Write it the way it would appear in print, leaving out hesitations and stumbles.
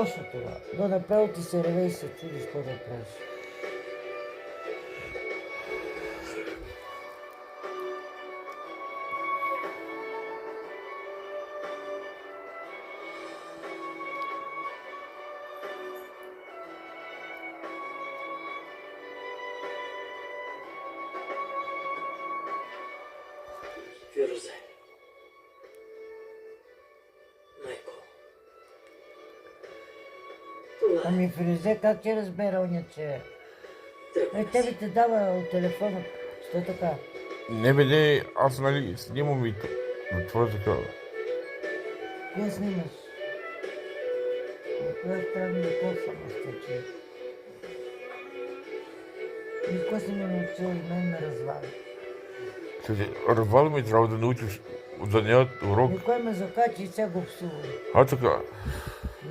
лошо това. Но направо ти се реве и се чудиш какво да правиш. Фирузе. Майко. Това Ами Фирузе, как ти разбера оня, че... тебе те дава от телефона. Що така? Не бе, не, аз нали снимам и това е така. Кое снимаш? Кое трябва да коса че... Никой си ме научил и мен ме развали. Развали ми трябва да научиш да нямат урок. Никой ме закачи и сега го псува. А така.